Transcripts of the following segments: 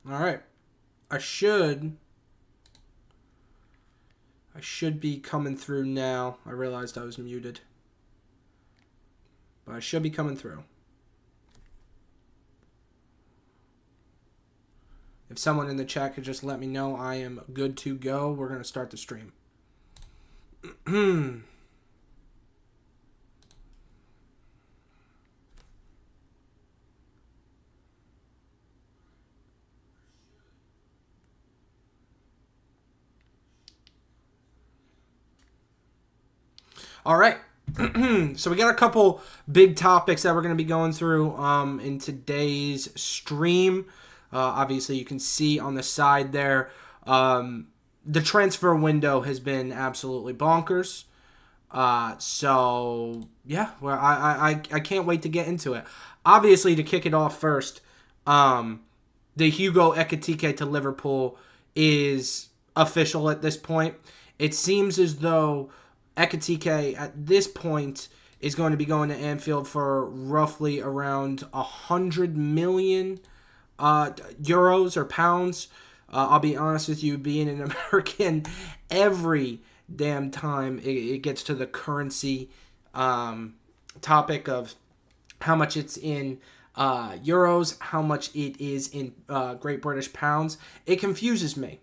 All right. I should I should be coming through now. I realized I was muted. But I should be coming through. If someone in the chat could just let me know I am good to go, we're going to start the stream. All right. So we got a couple big topics that we're going to be going through in today's stream. Obviously, you can see on the side there, the transfer window has been absolutely bonkers. So yeah, well, I can't wait to get into it. Obviously, to kick it off first, the Hugo Ekitike to Liverpool is official at this point. It seems as though Ekitike at this point is going to be going to Anfield for roughly around 100 million euros or pounds. I'll be honest with you, being an American, every damn time it gets to the currency topic of how much it's in euros, how much it is in Great British pounds, it confuses me.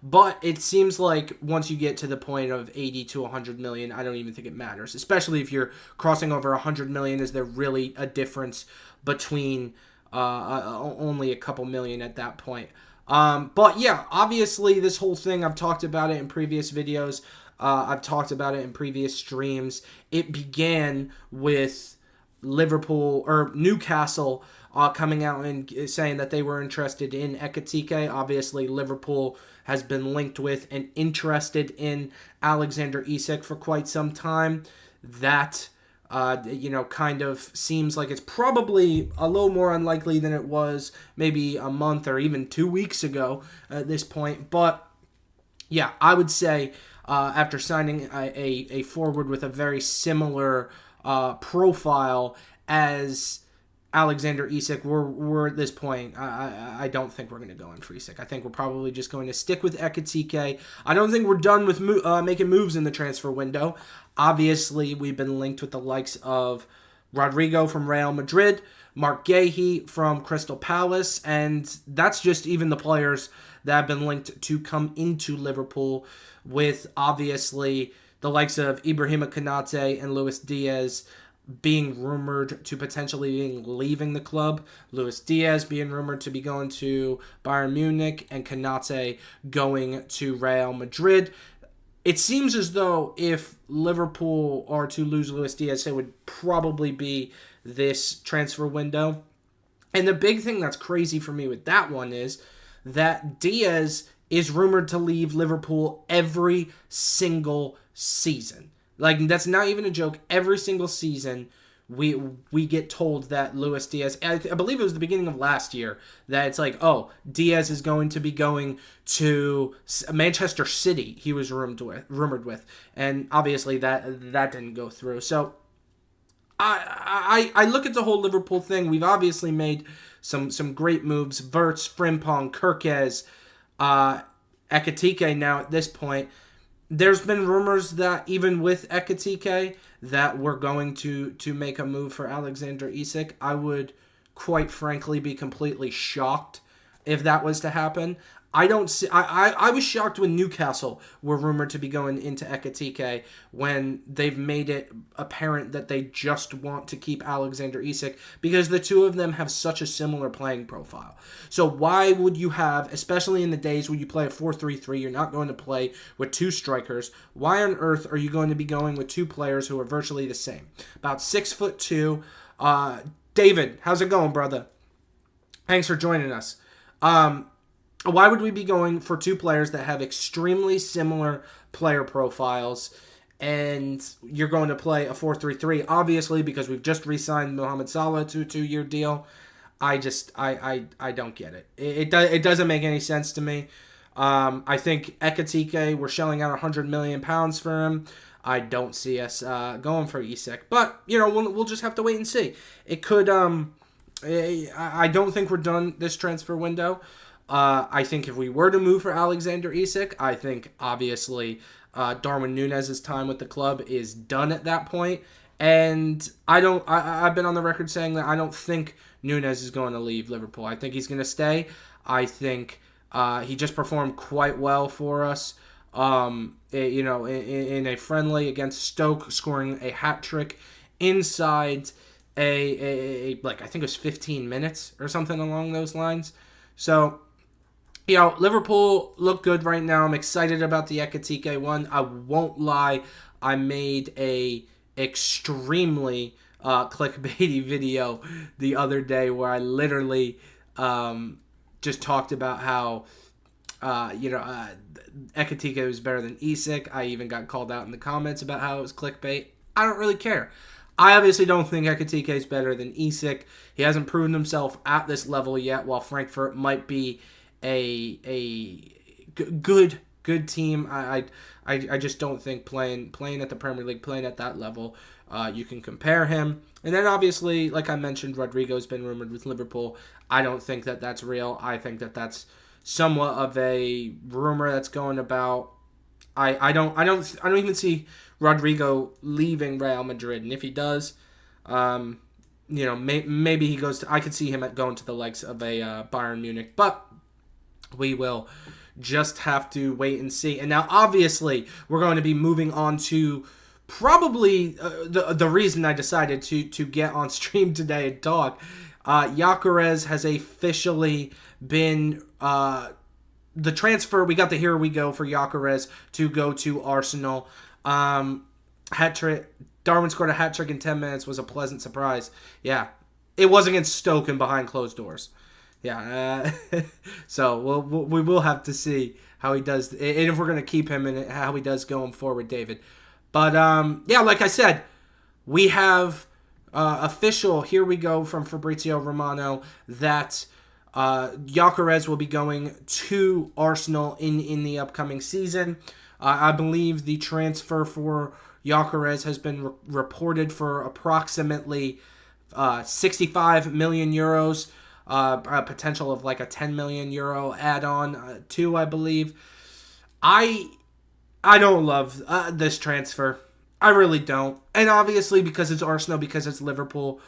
But it seems like once you get to the point of 80 to 100 million, I don't even think it matters. Especially if you're crossing over 100 million, is there really a difference between only a couple million at that point? But yeah, obviously this whole thing, I've talked about it in previous videos. I've talked about it in previous streams. It began with Liverpool or Newcastle coming out and saying that they were interested in Ekitike. Obviously, Liverpool has been linked with and interested in Alexander Isak for quite some time. That, kind of seems like it's probably a little more unlikely than it was maybe a month or even 2 weeks ago at this point. But yeah, I would say after signing a forward with a very similar profile as Alexander Isak, we're at this point. I don't think we're going to go in for Isak. I think we're probably just going to stick with Ekitike. I don't think we're done with making moves in the transfer window. Obviously, we've been linked with the likes of Rodrigo from Real Madrid. Mark Gahey from Crystal Palace, and that's just even the players that have been linked to come into Liverpool, with obviously the likes of Ibrahima Konate and Luis Diaz being rumored to potentially being leaving the club. Luis Diaz being rumored to be going to Bayern Munich, and Konate going to Real Madrid. It seems as though if Liverpool are to lose Luis Diaz, it would probably be this transfer window. And the big thing that's crazy for me with that one is that Diaz is rumored to leave Liverpool every single season. Like, that's not even a joke. Every single season, we get told that Luis Diaz, I believe it was the beginning of last year, that it's like, oh, Diaz is going to be going to Manchester City, he was rumored with. And obviously that didn't go through. So I look at the whole Liverpool thing. We've obviously made some great moves. Wirtz, Frimpong, Kirkez, Ekitike now at this point. There's been rumors that even with Ekitike that we're going to make a move for Alexander Isak. I would quite frankly be completely shocked if that was to happen. I don't see. I was shocked when Newcastle were rumored to be going into Ekitike when they've made it apparent that they just want to keep Alexander Isak because the two of them have such a similar playing profile. So why would you have, especially in the days when you play a 4-3-3, you're not going to play with two strikers. Why on earth are you going to be going with two players who are virtually the same? About 6'2". David, how's it going, brother? Thanks for joining us. Why would we be going for two players that have extremely similar player profiles and you're going to play a 4-3-3? Obviously, because we've just re-signed Mohamed Salah to a 2-year deal. I don't get it. It doesn't make any sense to me. I think Ekitike, we're shelling out £100 million for him. I don't see us going for Isak. But, we'll just have to wait and see. It could... I don't think we're done this transfer window. I think if we were to move for Alexander Isak, I think obviously Darwin Núñez's time with the club is done at that point. And I've been on the record saying that I don't think Núñez is going to leave Liverpool. I think he's going to stay. I think he just performed quite well for us. In a friendly against Stoke, scoring a hat trick inside I think it was 15 minutes or something along those lines. So, Liverpool look good right now. I'm excited about the Ekitike one. I won't lie, I made a extremely clickbaity video the other day where I literally just talked about how Ekitike was better than Isak. I even got called out in the comments about how it was clickbait. I don't really care. I obviously don't think Ekitike is better than Isak. He hasn't proven himself at this level yet, while Frankfurt might be a good team. I just don't think playing at the Premier League, playing at that level, you can compare him. And then obviously, like I mentioned, Rodrigo's been rumored with Liverpool. I don't think that that's real. I think that that's somewhat of a rumor that's going about. I don't even see Rodrigo leaving Real Madrid, and if he does, maybe he goes to. I could see him going to the likes of a Bayern Munich, but we will just have to wait and see. And now, obviously, we're going to be moving on to probably the reason I decided to get on stream today and talk. Gyökeres has officially been. The transfer, we got the here we go for Gyökeres to go to Arsenal. Hat-trick. Darwin scored a hat-trick in 10 minutes, was a pleasant surprise. Yeah, it was against Stoke and behind closed doors. Yeah, so we will have to see how he does, and if we're going to keep him and how he does going forward, David. But, like I said, we have official here we go from Fabrizio Romano that... Gyökeres will be going to Arsenal in the upcoming season. I believe the transfer for Gyökeres has been reported for approximately 65 million euros, a potential of like a 10 million euro add-on too, I believe. I don't love this transfer. I really don't. And obviously because it's Arsenal, because it's Liverpool,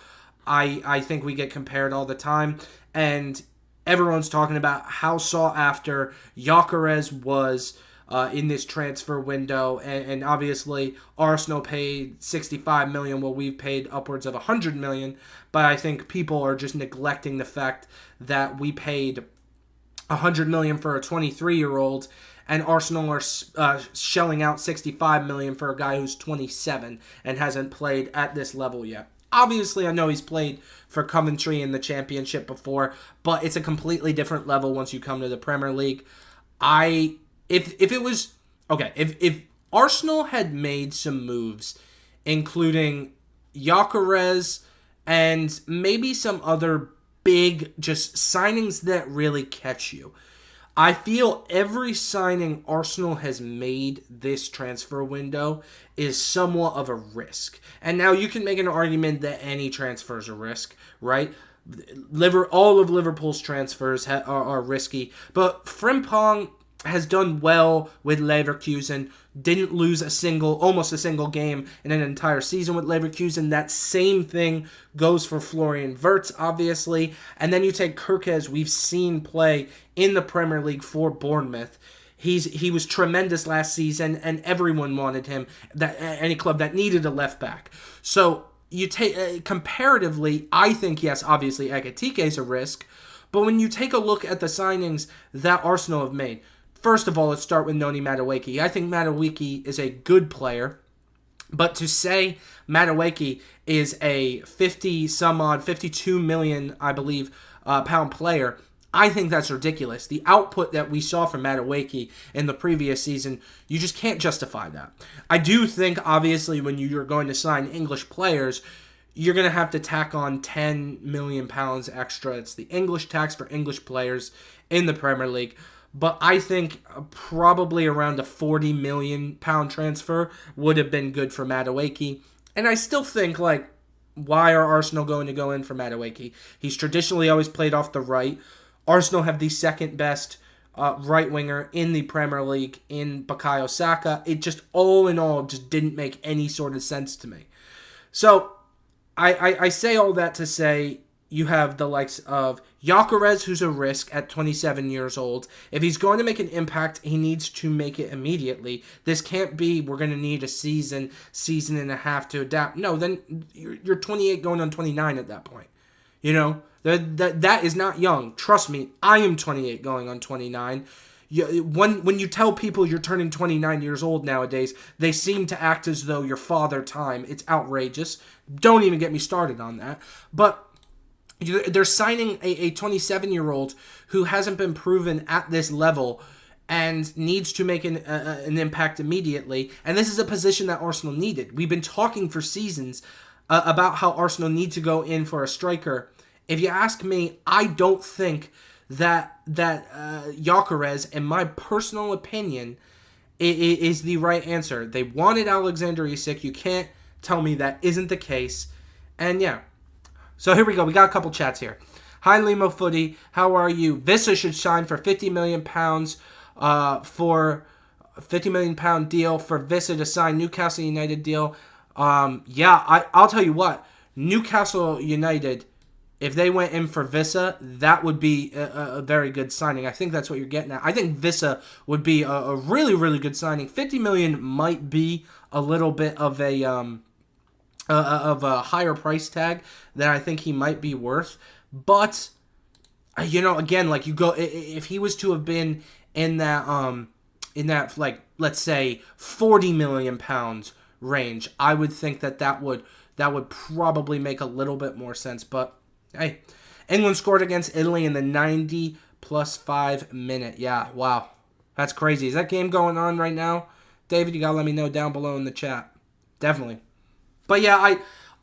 I think we get compared all the time, and everyone's talking about how sought after Gyökeres was in this transfer window, and obviously Arsenal paid 65 million, while we've paid upwards of 100 million. But I think people are just neglecting the fact that we paid 100 million for a 23-year-old, and Arsenal are shelling out 65 million for a guy who's 27 and hasn't played at this level yet. Obviously, I know he's played for Coventry in the Championship before, but it's a completely different level once you come to the Premier League. If it was okay, if Arsenal had made some moves, including Gyökeres and maybe some other big just signings that really catch you. I feel every signing Arsenal has made this transfer window is somewhat of a risk. And now you can make an argument that any transfer is a risk, right? All of Liverpool's transfers are risky, but Frimpong has done well with Leverkusen. Didn't lose almost a single game in an entire season with Leverkusen. That same thing goes for Florian Wirtz, obviously. And then you take Kerkez, we've seen play in the Premier League for Bournemouth. He was tremendous last season, and everyone wanted him. That any club that needed a left back. So you take comparatively, I think yes, obviously Ekitike is a risk, but when you take a look at the signings that Arsenal have made. First of all, let's start with Noni Madueke. I think Madueke is a good player, but to say Madueke is a 52 million, I believe, pound player, I think that's ridiculous. The output that we saw from Madueke in the previous season, you just can't justify that. I do think, obviously, when you're going to sign English players, you're going to have to tack on 10 million pounds extra. It's the English tax for English players in the Premier League. But I think probably around a 40 million pound transfer would have been good for Madueke. And I still think, why are Arsenal going to go in for Madueke? He's traditionally always played off the right. Arsenal have the second best right winger in the Premier League in Bukayo Saka. It just, all in all, just didn't make any sort of sense to me. So, I say all that to say, you have the likes of Gyökeres, who's a risk at 27 years old. If he's going to make an impact, he needs to make it immediately. This can't be, we're going to need a season and a half to adapt. No, then you're 28 going on 29 at that point. You know, that is not young. Trust me, I am 28 going on 29. When you tell people you're turning 29 years old nowadays, they seem to act as though you're father time. It's outrageous. Don't even get me started on that. But they're signing a 27-year-old who hasn't been proven at this level and needs to make an impact immediately. And this is a position that Arsenal needed. We've been talking for seasons about how Arsenal need to go in for a striker. If you ask me, I don't think that Gyökeres, in my personal opinion, is the right answer. They wanted Alexander Isak. You can't tell me that isn't the case. And yeah. So here we go. We got a couple chats here. Hi, Limo Footy. How are you? Vissa should sign for £50 million for £50 million deal for Vissa to sign Newcastle United deal. I'll tell you what. Newcastle United, if they went in for Vissa, that would be a very good signing. I think that's what you're getting at. I think Vissa would be a really, really good signing. $50 million might be a little bit of a higher price tag than I think he might be worth. But, again, if he was to have been in that let's say 40 million pounds range, I would think that would probably make a little bit more sense. But, hey, England scored against Italy in the 90 plus 5 minute. Yeah, wow. That's crazy. Is that game going on right now? David, you gotta let me know down below in the chat. Definitely. But yeah,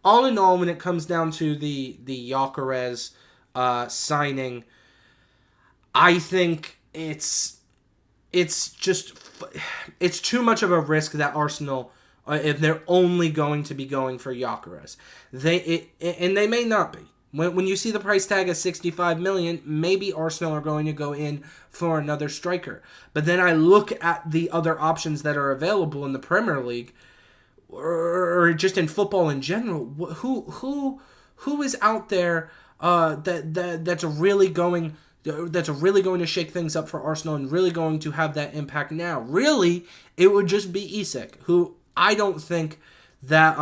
all in all, when it comes down to the Gyökeres signing, I think it's too much of a risk that Arsenal, if they're only going to be going for Gyökeres, and they may not be. When you see the price tag of 65 million, maybe Arsenal are going to go in for another striker. But then I look at the other options that are available in the Premier League, or just in football in general. who is out there that's really going to shake things up for Arsenal and really going to have that impact now? Really, it would just be Isak, who I don't think that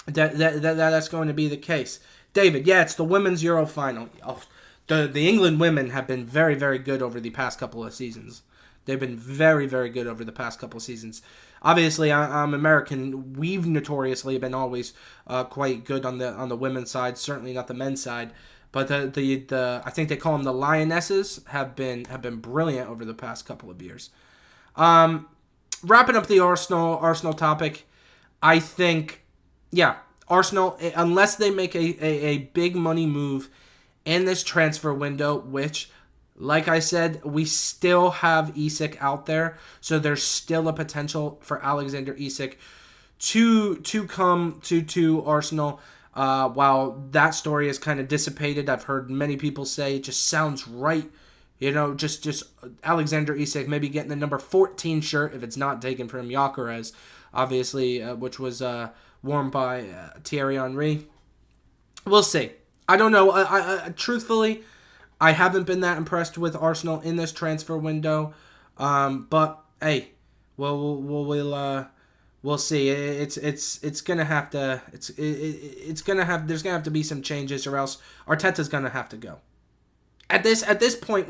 that's going to be the case. David, yeah, it's the women's Euro final. Oh, the England women have been very, very good over the past couple of seasons. They've been very, very good over the past couple of seasons. Obviously, I'm American. We've notoriously been always quite good on the women's side. Certainly not the men's side. But the I think they call them the Lionesses have been brilliant over the past couple of years. Wrapping up the Arsenal topic, I think, yeah, Arsenal, unless they make a big money move in this transfer window, which, like I said, we still have Isak out there, so there's still a potential for Alexander Isak to come to Arsenal. While that story is kind of dissipated, I've heard many people say it just sounds right. Just Alexander Isak maybe getting the number 14 shirt if it's not taken from Gyökeres, obviously, which was worn by Thierry Henry. We'll see. I don't know. I truthfully, I haven't been that impressed with Arsenal in this transfer window. But hey, we'll see. It's gonna have to. It's gonna have. There's gonna have to be some changes, or else Arteta's gonna have to go. At this point,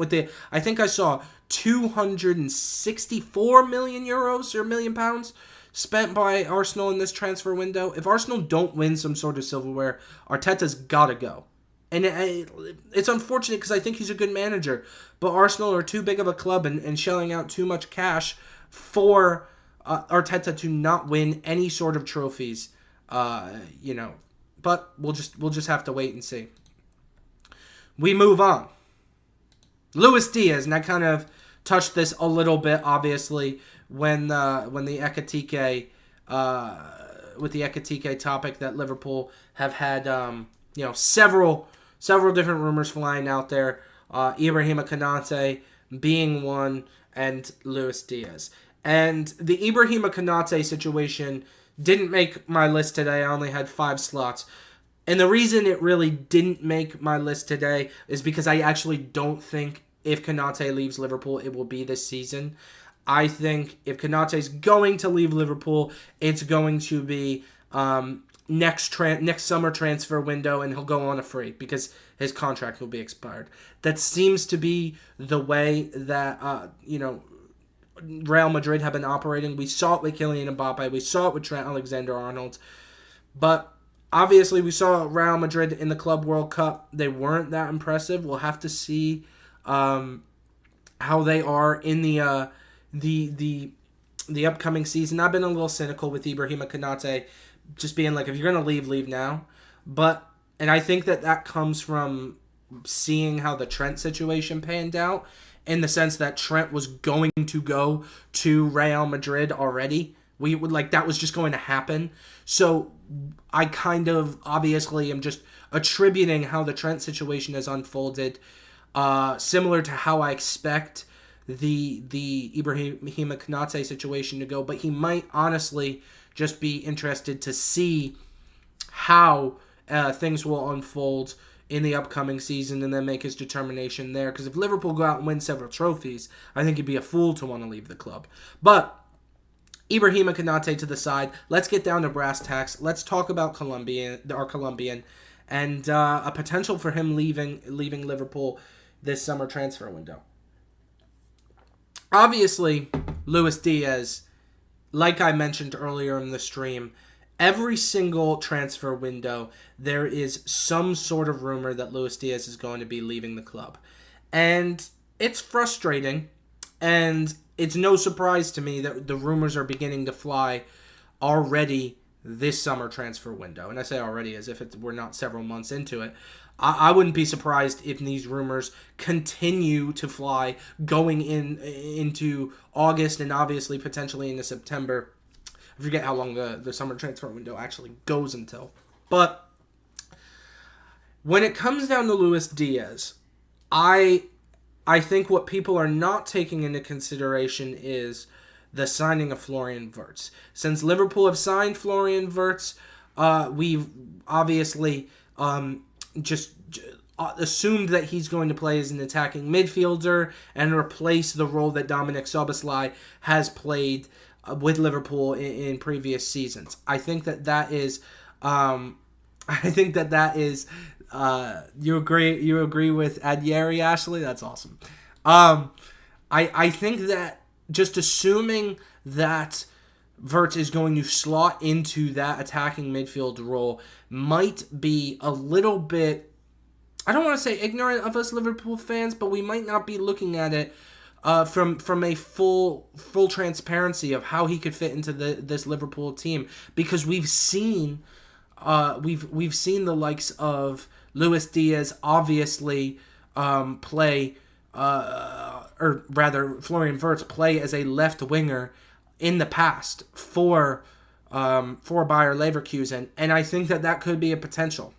I think I saw 264 million euros or £1,000,000 spent by Arsenal in this transfer window. If Arsenal don't win some sort of silverware, Arteta's got to go. And it's unfortunate because I think he's a good manager, but Arsenal are too big of a club and shelling out too much cash for Arteta to not win any sort of trophies. But we'll just have to wait and see. We move on. Luis Diaz, and I kind of touched this a little bit, obviously, when the Ekitike with the Ekitike topic that Liverpool have had, several different rumors flying out there. Ibrahima Konate being one, and Luis Diaz. And the Ibrahima Konate situation didn't make my list today. I only had 5 slots. And the reason it really didn't make my list today is because I actually don't think if Konate leaves Liverpool, it will be this season. I think if Konate's going to leave Liverpool, it's going to be next summer transfer window, and he'll go on a free because his contract will be expired. That seems to be the way that Real Madrid have been operating. We saw it with Kylian Mbappe. We saw it with Trent Alexander-Arnold. But obviously, we saw Real Madrid in the Club World Cup. They weren't that impressive. We'll have to see how they are in the upcoming season. I've been a little cynical with Ibrahima Konate, just being like, if you're going to leave now. And I think that comes from seeing how the Trent situation panned out, in the sense that Trent was going to go to Real Madrid already. That was just going to happen. So I kind of obviously am just attributing how the Trent situation has unfolded, similar to how I expect the Ibrahima Konate situation to go. But he might honestly just be interested to see how things will unfold in the upcoming season and then make his determination there. Because if Liverpool go out and win several trophies, I think he'd be a fool to want to leave the club. But Ibrahima Konate to the side. Let's get down to brass tacks. Let's talk about our Colombian, and a potential for him leaving Liverpool this summer transfer window. Obviously, Luis Diaz, like I mentioned earlier in the stream, every single transfer window, there is some sort of rumor that Luis Diaz is going to be leaving the club. And it's frustrating, and it's no surprise to me that the rumors are beginning to fly already this summer transfer window. And I say already as if we're not several months into it. I wouldn't be surprised if these rumors continue to fly going into August and obviously potentially into September. I forget how long the summer transfer window actually goes until. But when it comes down to Luis Diaz, I think what people are not taking into consideration is the signing of Florian Wirtz. Since Liverpool have signed Florian Wirtz, we've obviously just assumed that he's going to play as an attacking midfielder and replace the role that Dominic Szoboszlai has played with Liverpool in previous seasons. I think that is, I think that is, you agree with Adjeri, Ashley? That's awesome. I think that just assuming that Wirtz is going to slot into that attacking midfield role might be a little bit, I don't want to say ignorant of us Liverpool fans, but we might not be looking at it from a full transparency of how he could fit into this Liverpool team, because we've seen the likes of Luis Diaz obviously play, or rather Florian Wirtz play as a left winger in the past for Bayer Leverkusen, and I think that could be a potential.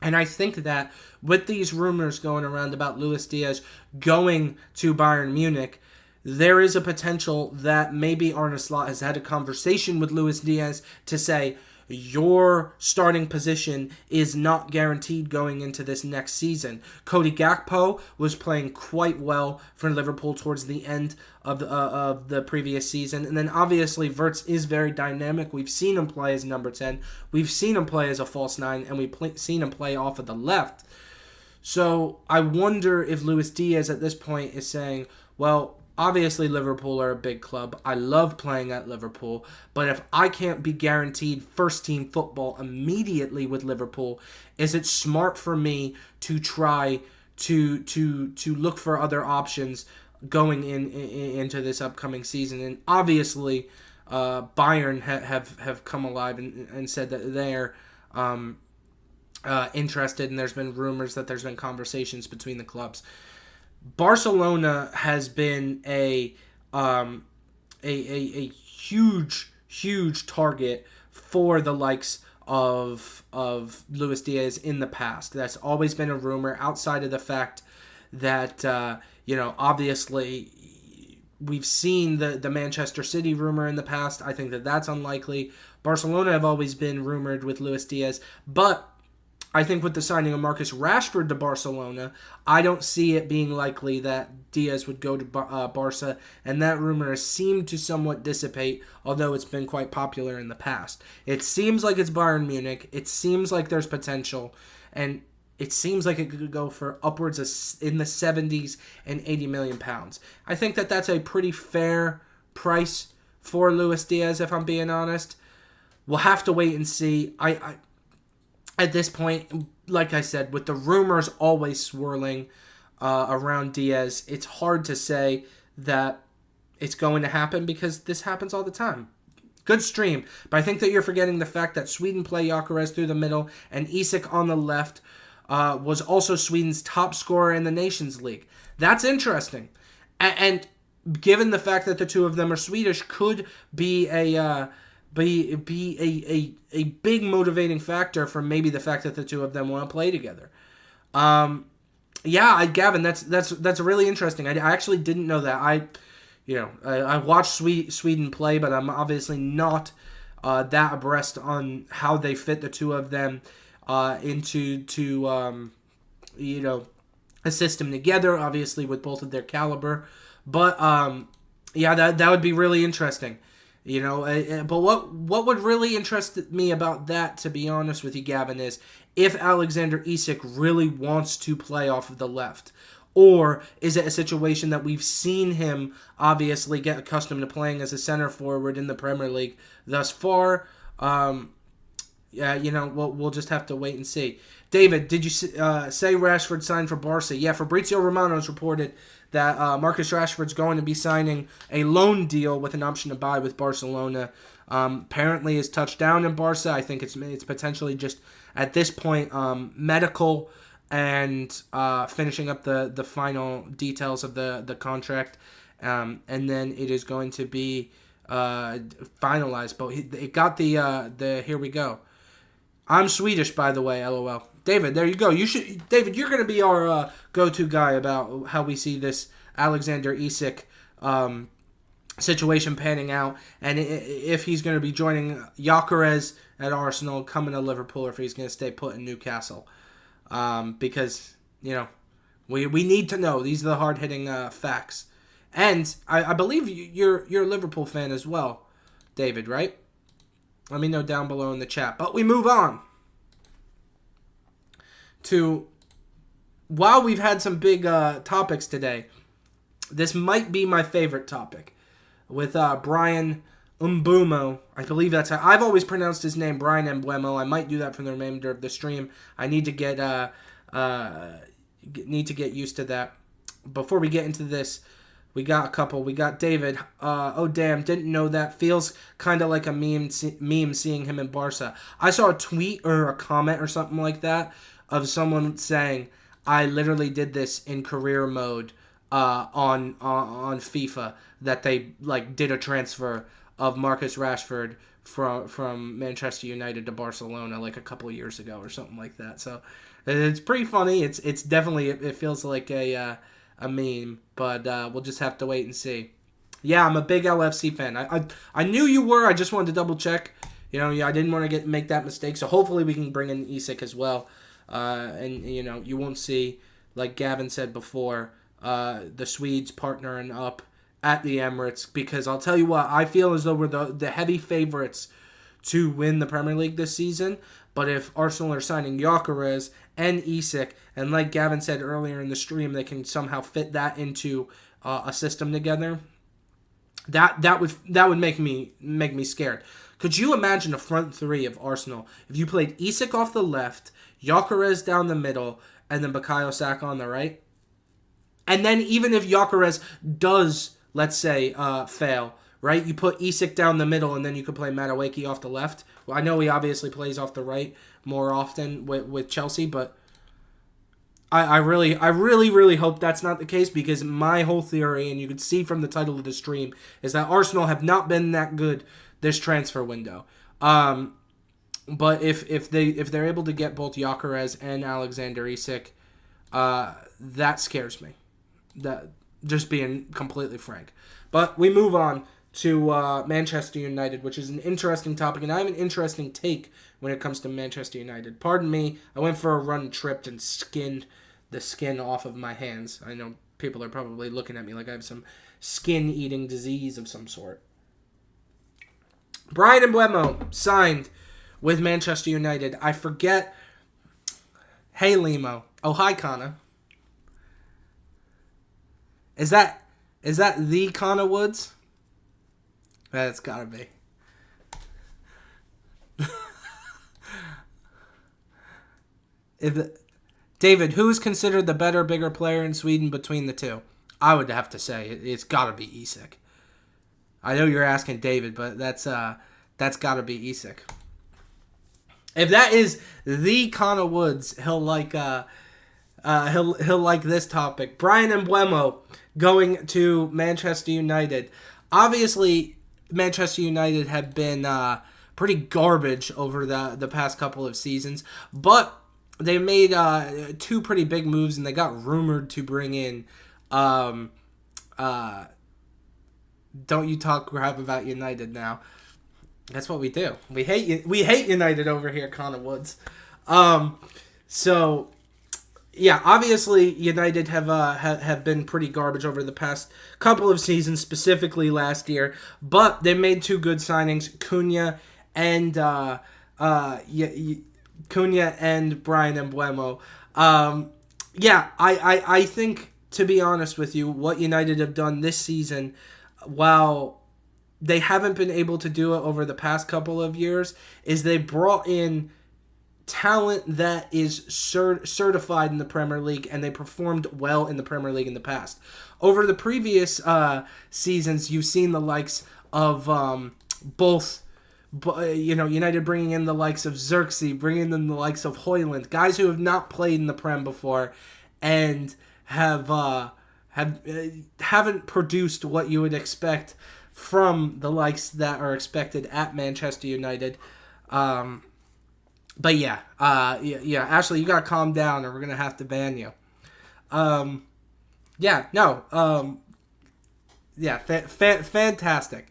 And I think that with these rumors going around about Luis Diaz going to Bayern Munich, there is a potential that maybe Arne Slot has had a conversation with Luis Diaz to say, your starting position is not guaranteed going into this next season. Cody Gakpo was playing quite well for Liverpool towards the end of the previous season. And then obviously Wirtz is very dynamic. We've seen him play as number 10. We've seen him play as a false 9. And we've seen him play off of the left. So I wonder if Luis Diaz at this point is saying, well, obviously, Liverpool are a big club. I love playing at Liverpool. But if I can't be guaranteed first-team football immediately with Liverpool, is it smart for me to try to look for other options going into this upcoming season? And obviously, Bayern have come alive and said that they're interested, and there's been rumors that there's been conversations between the clubs. Barcelona has been a huge target for the likes of Luis Diaz in the past. That's always been a rumor, outside of the fact that obviously we've seen the Manchester City rumor in the past. I think that's unlikely. Barcelona have always been rumored with Luis Diaz, but I think with the signing of Marcus Rashford to Barcelona, I don't see it being likely that Diaz would go to Barca, and that rumor has seemed to somewhat dissipate, although it's been quite popular in the past. It seems like it's Bayern Munich. It seems like there's potential, and it seems like it could go for upwards of in the 70s and 80 million pounds. I think that's a pretty fair price for Luis Diaz, if I'm being honest. We'll have to wait and see. At this point, like I said, with the rumors always swirling around Diaz, it's hard to say that it's going to happen, because this happens all the time. Good stream, but I think that you're forgetting the fact that Sweden play Gyökeres through the middle and Isak on the left was also Sweden's top scorer in the Nations League. That's interesting. And given the fact that the two of them are Swedish, could be a big motivating factor for maybe the fact that the two of them want to play together. Gavin, that's really interesting. I actually didn't know that. I watched Sweden play, but I'm obviously not that abreast on how they fit the two of them into a system together. Obviously, with both of their caliber, but that would be really interesting. But what would really interest me about that, to be honest with you, Gavin, is if Alexander Isak really wants to play off of the left. Or is it a situation that we've seen him obviously get accustomed to playing as a center forward in the Premier League thus far? We'll just have to wait and see. David, did you say Rashford signed for Barca? Yeah, Fabrizio Romano's reported that Marcus Rashford's going to be signing a loan deal with an option to buy with Barcelona. Apparently his touchdown in Barca, I think it's potentially just, at this point, medical and finishing up the final details of the contract. And then it is going to be finalized. But it got the here we go. I'm Swedish, by the way, LOL. David, there you go. David, you're going to be our go-to guy about how we see this Alexander Isak situation panning out, and if he's going to be joining Gyökeres at Arsenal, coming to Liverpool, or if he's going to stay put in Newcastle. Because, we need to know. These are the hard-hitting facts. And I believe you're a Liverpool fan as well, David, right? Let me know down below in the chat. But we move on to, while we've had some big topics today, this might be my favorite topic with Bryan Mbeumo. I believe that's how I've always pronounced his name, Bryan Mbeumo. I might do that for the remainder of the stream. I need to get used to that. Before we get into this, we got a couple. We got David. Oh damn, didn't know that. Feels kind of like a meme seeing him in Barca. I saw a tweet or a comment or something like that of someone saying, I literally did this in career mode on FIFA, that they did a transfer of Marcus Rashford from Manchester United to Barcelona a couple of years ago or something like that. So it's pretty funny. It's definitely, it feels like a meme, but we'll just have to wait and see. Yeah, I'm a big LFC fan. I knew you were. I just wanted to double check. I didn't want to make that mistake. So hopefully we can bring in Isak as well. And you won't see, like Gavin said before, the Swedes partnering up at the Emirates, because I'll tell you what, I feel as though we're the heavy favorites to win the Premier League this season. But if Arsenal are signing Gyökeres and Isak, and like Gavin said earlier in the stream, they can somehow fit that into a system together, that would make me scared. Could you imagine a front three of Arsenal if you played Isak off the left, Gyökeres down the middle, and then Bukayo Saka on the right? And then even if Gyökeres does, let's say, fail, right? You put Isak down the middle, and then you could play Madueke off the left. Well, I know he obviously plays off the right more often with Chelsea, but I really hope that's not the case, because my whole theory, and you can see from the title of the stream, is that Arsenal have not been that good this transfer window. But if they're able to get both Gyökeres and Alexander Isak, that scares me. That, just being completely frank. But we move on to Manchester United, which is an interesting topic, and I have an interesting take when it comes to Manchester United. Pardon me, I went for a run, tripped, and skinned the skin off of my hands. I know people are probably looking at me like I have some skin-eating disease of some sort. Bryan Mbeumo signed with Manchester United. I forget. Hey, Limo. Oh, hi, Connor. Is that the Connor Woods? That's gotta be. David, who is considered the better, bigger player in Sweden between the two? I would have to say it's gotta be Isak. I know you're asking David, but that's gotta be Isak. If that is the Connor Woods, he'll like this topic. Bryan Mbeumo going to Manchester United. Obviously, Manchester United have been pretty garbage over the past couple of seasons, but they made two pretty big moves, and they got rumored to bring in don't you talk crap about United now. That's what we do. We hate United over here, Connor Woods. So yeah, obviously United have been pretty garbage over the past couple of seasons, specifically last year. But they made two good signings, Cunha and Bryan Mbeumo. I think, to be honest with you, what United have done this season, while they haven't been able to do it over the past couple of years, is they brought in talent that is certified in the Premier League, and they performed well in the Premier League in the past. Over the previous seasons, you've seen the likes of United bringing in the likes of Xerxes, bringing in the likes of Højlund, guys who have not played in the Prem before, and haven't produced what you would expect from the likes that are expected at Manchester United. But yeah, Ashley, you gotta calm down, or we're gonna have to ban you. yeah, fantastic.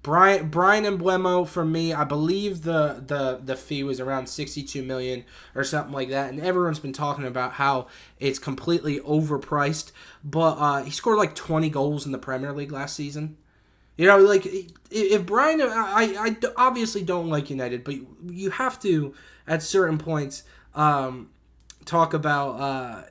Brian Embuemo for me, I believe the fee was around 62 million or something like that, and everyone's been talking about how it's completely overpriced. But he scored like 20 goals in the Premier League last season. You know, like if Brian, I obviously don't like United, but you have to at certain points talk about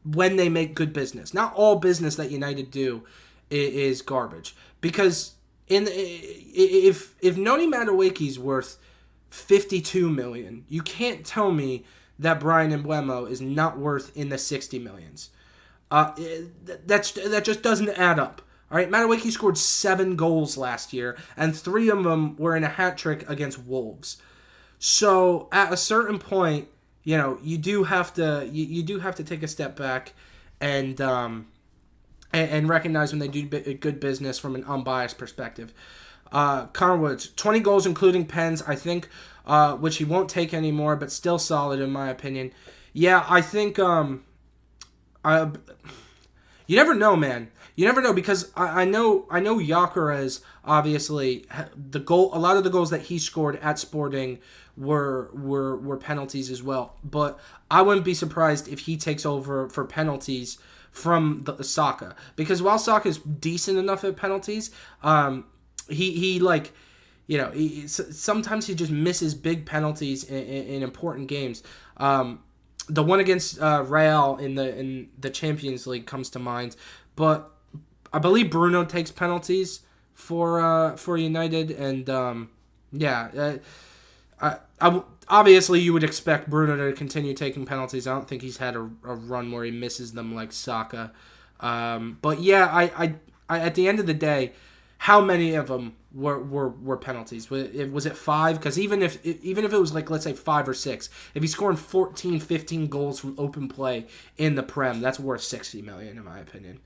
when they make good business. Not all business that United do is garbage, because if Noni Madueke's worth 52 million, you can't tell me that Brian Embuemo is not worth in the 60 millions. That just doesn't add up. All right, Madueke scored 7 goals last year, and 3 of them were in a hat trick against Wolves. So at a certain point, you do have to take a step back and recognize when they do good business from an unbiased perspective. Connor Woods, 20 goals including pens, I think, which he won't take anymore, but still solid in my opinion. Yeah, I think you never know, man. You never know, because I know Gyökeres, obviously a lot of the goals that he scored at Sporting were penalties as well. But I wouldn't be surprised if he takes over for penalties from the Saka, because while Saka is decent enough at penalties, sometimes he just misses big penalties in important games. The one against Real in the Champions League comes to mind, but I believe Bruno takes penalties for United, and obviously you would expect Bruno to continue taking penalties. I don't think he's had a run where he misses them like Saka. But yeah, I at the end of the day, how many of them were penalties? Was it 5? Because even if it was like, let's say 5 or 6, if he's scoring 14, 15 goals from open play in the Prem, that's worth 60 million in my opinion.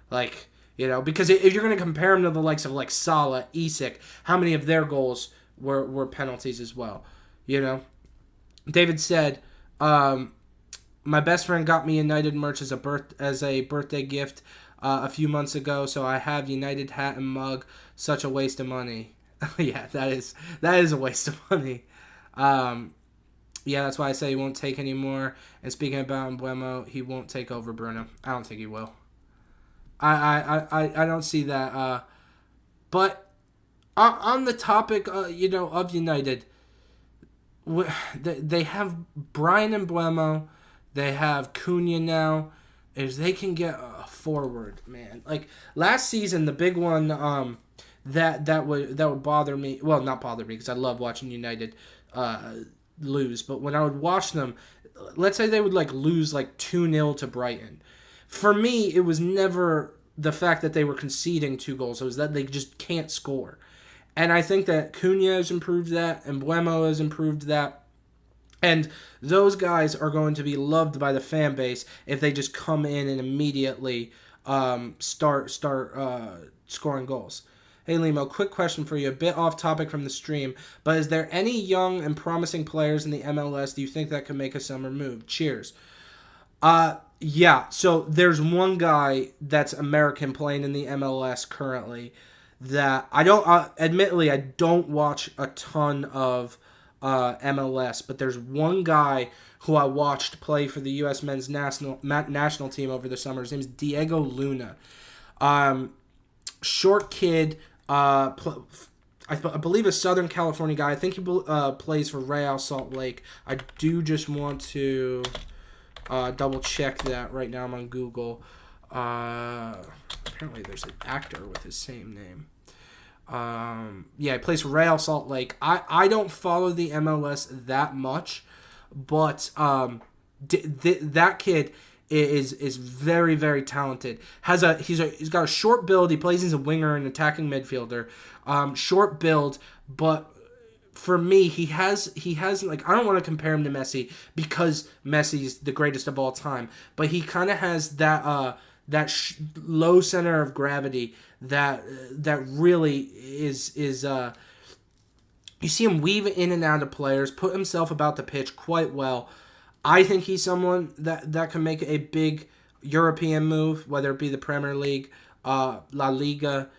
Like, because if you're going to compare him to the likes of like Salah, Isak, how many of their goals were penalties as well? David said, my best friend got me United merch as a birthday gift a few months ago, so I have United hat and mug. Such a waste of money. Yeah, that is a waste of money. Yeah, that's why I say he won't take anymore. And speaking about Embuemo, he won't take over Bruno. I don't think he will. I don't see that. But on the topic, of United, they have Brian Embuemo, they have Cunha now. If they can get a forward, man, like last season, the big one that would bother me. Well, not bother me, because I love watching United lose. But when I would watch them, let's say they would lose 2-0 to Brighton. For me, it was never the fact that they were conceding 2 goals. It was that they just can't score. And I think that Cunha has improved that, and Embuemo has improved that. And those guys are going to be loved by the fan base if they just come in and immediately start scoring goals. Hey, Limo, quick question for you. A bit off topic from the stream, but is there any young and promising players in the MLS do you think that could make a summer move? Cheers. Yeah, so there's one guy that's American playing in the MLS currently that I don't, admittedly, I don't watch a ton of MLS, but there's one guy who I watched play for the U.S. men's national team over the summer. His name's Diego Luna. Short kid, I believe a Southern California guy. I think he plays for Real Salt Lake. I do just want to double check that right now. I'm on Google. Apparently there's an actor with his same name. Yeah, he plays for Real Salt Lake. I don't follow the MLS that much, but that kid is very, very talented. He's got a short build. He plays as a winger and attacking midfielder. Short build, but for me, he has I don't want to compare him to Messi because Messi's the greatest of all time, but he kind of has that low center of gravity that really is you see him weave in and out of players, put himself about the pitch quite well. I think he's someone that can make a big European move, whether it be the Premier League, La Liga.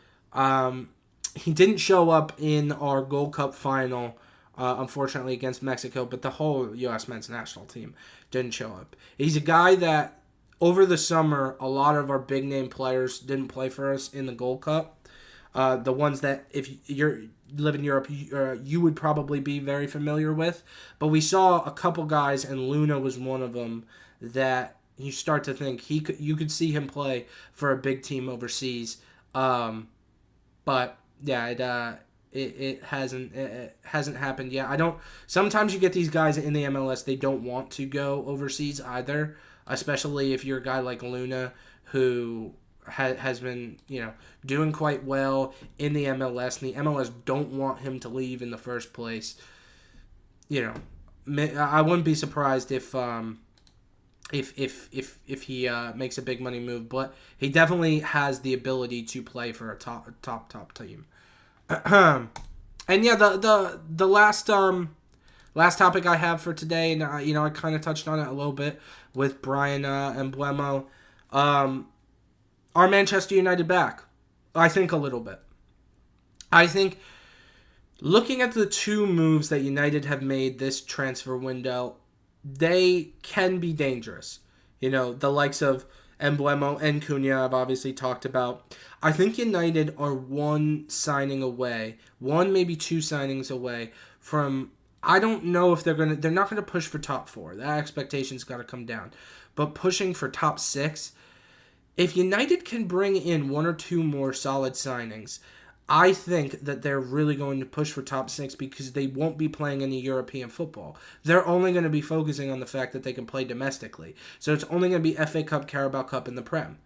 He didn't show up in our Gold Cup final, unfortunately, against Mexico, but the whole U.S. men's national team didn't show up. He's a guy that, over the summer, a lot of our big-name players didn't play for us in the Gold Cup. The ones that, if you live in Europe, you would probably be very familiar with. But we saw a couple guys, and Luna was one of them, that you start to think you could see him play for a big team overseas. But yeah, it hasn't happened yet. I don't. Sometimes you get these guys in the MLS, they don't want to go overseas either, especially if you're a guy like Luna who has been doing quite well in the MLS, and the MLS don't want him to leave in the first place. I wouldn't be surprised if he makes a big money move, but he definitely has the ability to play for a top team. And yeah, the last topic I have for today, and I kind of touched on it a little bit with Brian Emblemo. Are Manchester United back? I think a little bit. I think looking at the two moves that United have made this transfer window, they can be dangerous. The likes of Emblemo and Cunha I've obviously talked about. I think United are one signing away, one maybe two signings away from, I don't know if they're not going to push for top 4. That expectation's got to come down. But pushing for top 6, if United can bring in one or two more solid signings, I think that they're really going to push for top 6 because they won't be playing any European football. They're only going to be focusing on the fact that they can play domestically. So it's only going to be FA Cup, Carabao Cup, and the Prem.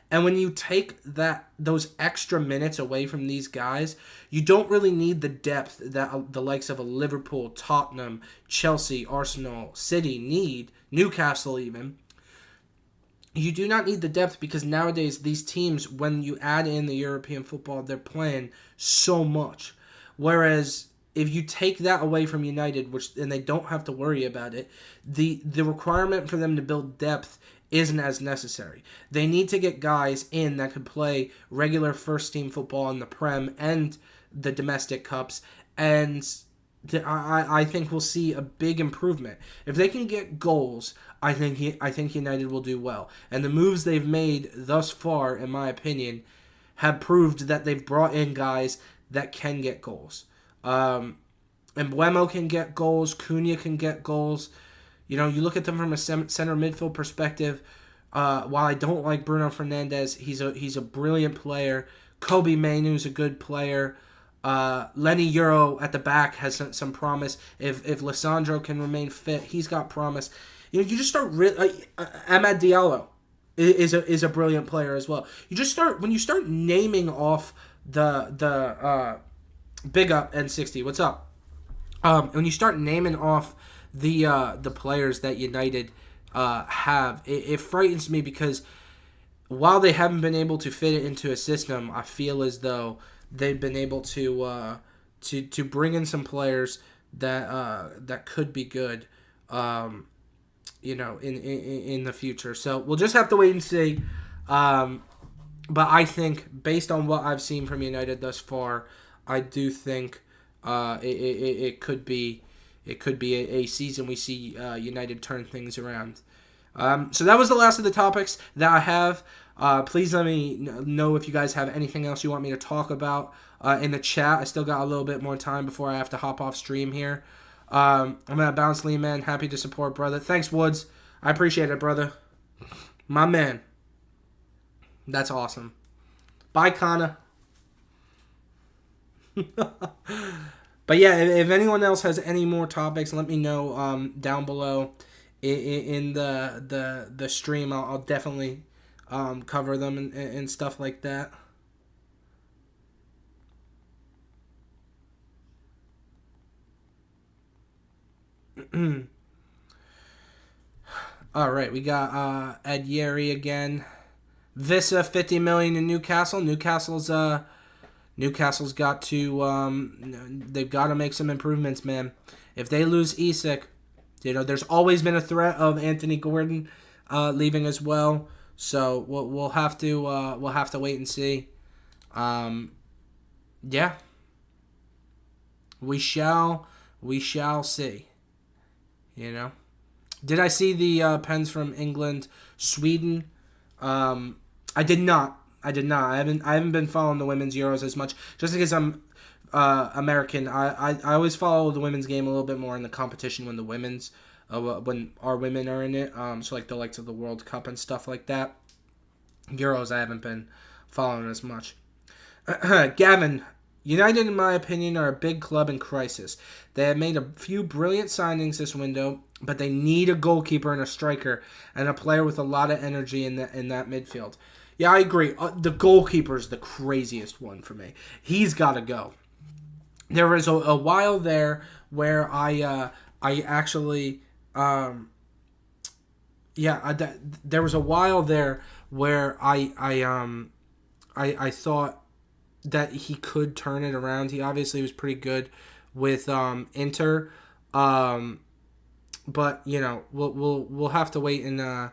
And when you take those extra minutes away from these guys, you don't really need the depth that the likes of a Liverpool, Tottenham, Chelsea, Arsenal, City need, Newcastle even. You do not need the depth because nowadays these teams, when you add in the European football, they're playing so much. Whereas if you take that away from United, and they don't have to worry about it, the requirement for them to build depth isn't as necessary. They need to get guys in that can play regular first-team football in the Prem and the domestic cups, and I think we'll see a big improvement. If they can get goals, I think United will do well. And the moves they've made thus far, in my opinion, have proved that they've brought in guys that can get goals. Emblemo can get goals. Cunha can get goals. You look at them from a center midfield perspective. While I don't like Bruno Fernandes, he's a brilliant player. Kobe Mainoo's a good player. Lenny Euro at the back has some promise. If Lissandro can remain fit, he's got promise. You just start. Amad Diallo is a brilliant player as well. When you start naming off the big up N60. What's up? When you start naming off the players that United have, it frightens me because while they haven't been able to fit it into a system, I feel as though they've been able to bring in some players that could be good, in the future. So we'll just have to wait and see. But I think based on what I've seen from United thus far, I do think it could be a season we see United turn things around. So that was the last of the topics that I have. Please let me know if you guys have anything else you want me to talk about in the chat. I still got a little bit more time before I have to hop off stream here. I'm at Bounce Lee, man. Happy to support, brother. Thanks, Woods. I appreciate it, brother. My man. That's awesome. Bye, Kana. But yeah, if anyone else has any more topics, let me know down below in the stream. I'll definitely cover them and stuff like that. All right, we got Ed Yeri again. Vissa 50 million in Newcastle. Newcastle's got to they've got to make some improvements, man. If they lose Isak, there's always been a threat of Anthony Gordon leaving as well. So we'll have to wait and see. Yeah, we shall see. You know. Did I see the pens from England, Sweden? I did not. I did not. I haven't been following the women's Euros as much, just because I'm American. I always follow the women's game a little bit more in the competition when our women are in it. So like the likes of the World Cup and stuff like that. Euros I haven't been following as much. Gavin, United, in my opinion, are a big club in crisis. They have made a few brilliant signings this window, but they need a goalkeeper and a striker and a player with a lot of energy in that midfield. Yeah, I agree. The goalkeeper is the craziest one for me. He's got to go. There was a while there where I actually there was a while there where I thought that he could turn it around. He obviously was pretty good with Inter, but you know we'll have to wait and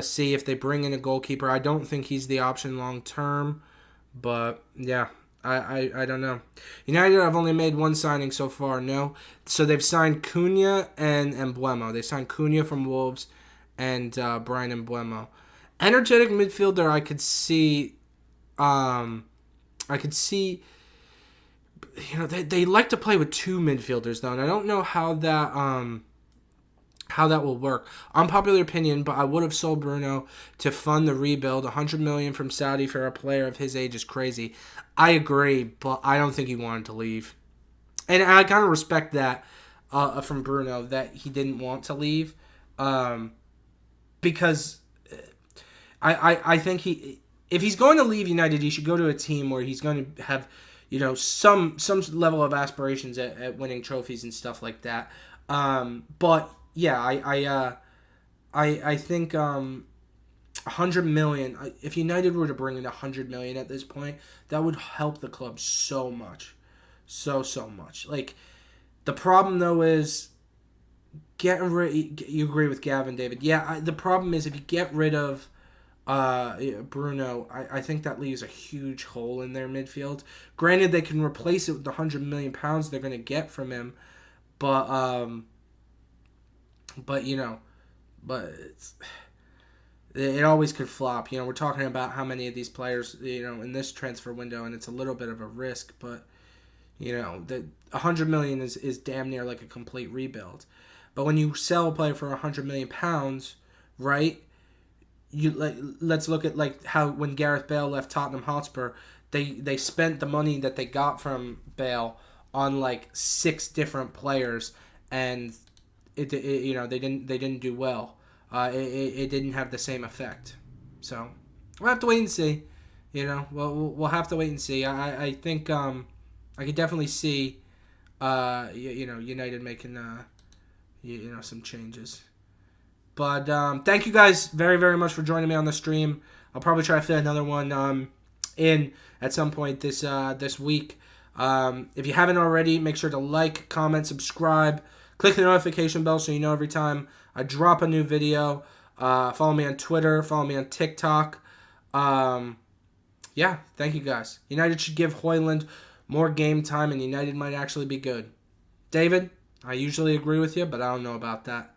see if they bring in a goalkeeper. I don't think he's the option long term, but yeah. I don't know. United have only made one signing so far, no. So they've signed Cunha and Mbeumo. They signed Cunha from Wolves and Brian Mbeumo. Energetic midfielder I could see you know, they like to play with two midfielders though, and I don't know how that will work. Unpopular opinion, but I would have sold Bruno to fund the rebuild. 100 million from Saudi for a player of his age is crazy. I agree, but I don't think he wanted to leave, and I kind of respect that from Bruno that he didn't want to leave, because I think if he's going to leave United, he should go to a team where he's going to have, you know, some level of aspirations at winning trophies and stuff like that. But yeah, I think 100 million. If United were to bring in 100 million at this point, that would help the club so much, so much. Like the problem though is getting rid. You agree with Gavin, David? Yeah. The problem is if you get rid of Bruno, I think that leaves a huge hole in their midfield. Granted, they can replace it with the £100 million they're going to get from him, but you know, it always could flop. You know, we're talking about how many of these players, you know, in this transfer window, and it's a little bit of a risk, but you know, the 100 million is damn near like a complete rebuild. But when you sell a player for £100 million, right? Let's look at like how when Gareth Bale left Tottenham Hotspur, they spent the money that they got from Bale on like 6 different players, and it you know they didn't do well. It didn't have the same effect. So we'll have to wait and see. You know, we'll have to wait and see. I think I could definitely see you know United making you know some changes. But thank you guys very, very much for joining me on the stream. I'll probably try to fit another one in at some point this week. If you haven't already, make sure to like, comment, subscribe. Click the notification bell so you know every time I drop a new video. Follow me on Twitter. Follow me on TikTok. Yeah, thank you guys. United should give Højlund more game time, and United might actually be good. David, I usually agree with you, but I don't know about that.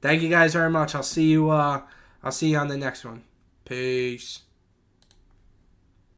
Thank you guys very much. I'll see you on the next one. Peace.